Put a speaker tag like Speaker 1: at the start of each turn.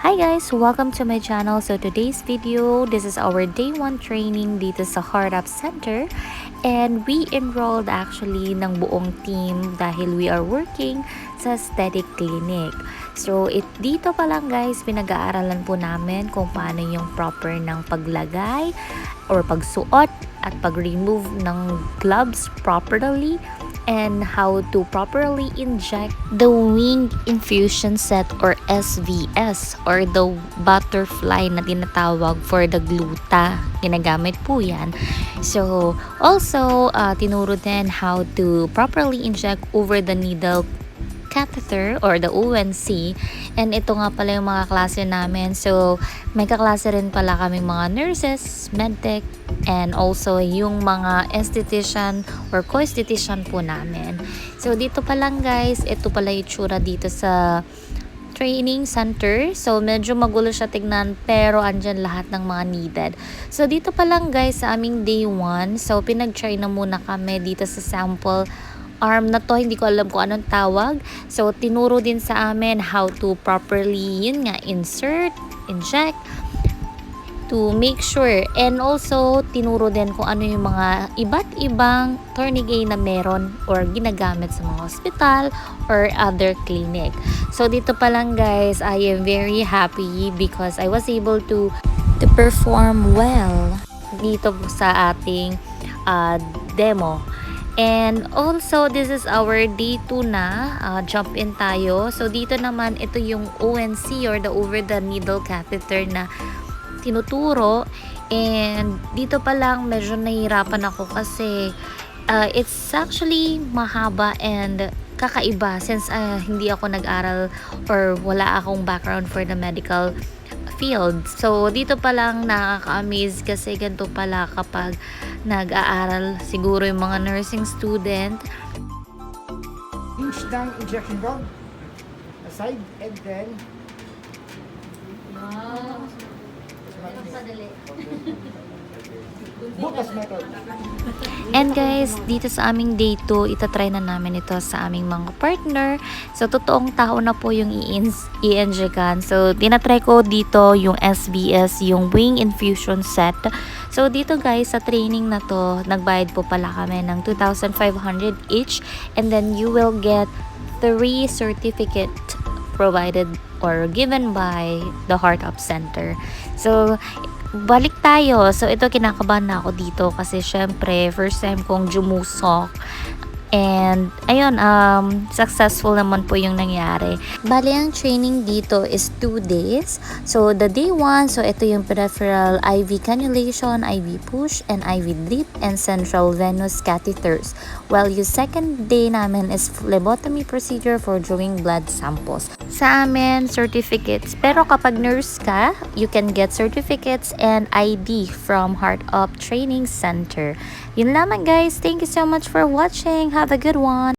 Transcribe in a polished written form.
Speaker 1: Hi guys! Welcome to my channel. So today's video, this is our day 1 training dito sa Heart Up Center. And we enrolled actually ng buong team dahil we are working sa aesthetic clinic. So dito pa lang guys, pinag-aaralan po namin kung paano yung proper ng paglagay or pagsuot at pag-remove ng gloves properly, and how to properly inject the wing infusion set or SVS or the butterfly na tinatawag for the gluta. Ginagamit po yan. So also tinuro din how to properly inject over the needle catheter or the ONC. And ito nga pala yung mga klase namin. So may kaklase rin pala kaming mga nurses, medtech, and also yung mga esthetician or co-esthetician po namin. So dito pa lang guys, ito pala yung tsura dito sa training center. So medyo magulo siya tignan, pero andyan lahat ng mga needed. So dito pa lang guys sa aming day 1, so pinag-try na muna kami dito sa sample arm na to, hindi ko alam kung anong tawag. So tinuro din sa amin how to properly yun nga insert, inject, to make sure, and also tinuro din kung ano yung mga iba't ibang tourniquet na meron or ginagamit sa mga hospital or other clinic. So dito pa lang guys, I am very happy because I was able to perform well dito sa ating demo. And also, this is our day 2 na. Jump in tayo. So, dito naman, ito yung ONC or the over the needle catheter na tinuturo. And dito pa lang, medyo nahihirapan ako kasi it's actually mahaba and kakaiba since hindi ako nag-aral or wala akong background for the medical field. So dito pa lang nakaka-amaze kasi ganito pala kapag nag-aaral siguro yung mga nursing student.
Speaker 2: Inch ng injection valve aside and then butas method.
Speaker 1: And guys, dito sa aming day 2, itatry na namin ito sa aming mga partner. So, totoong tao na po yung i-injekan. So, tinatry ko dito yung SBS, yung wing infusion set. So, dito guys, sa training na to, nagbayad po pala kami ng 2,500 each. And then, you will get 3 certificate provided or given by the Heart Up Center. So, balik tayo. So, ito kinakabahan na ako dito kasi syempre, first time kong jumusok. And, ayun, successful naman po yung nangyari. Bali, ang training dito is 2 days. So, the day 1, so ito yung peripheral IV cannulation, IV push, and IV drip, and central venous catheters. While yung second day namin is phlebotomy procedure for drawing blood samples. Sa amin, certificates. Pero kapag nurse ka, you can get certificates and ID from Heart Up Training Center. Yun lamang guys. Thank you so much for watching. Have a good one.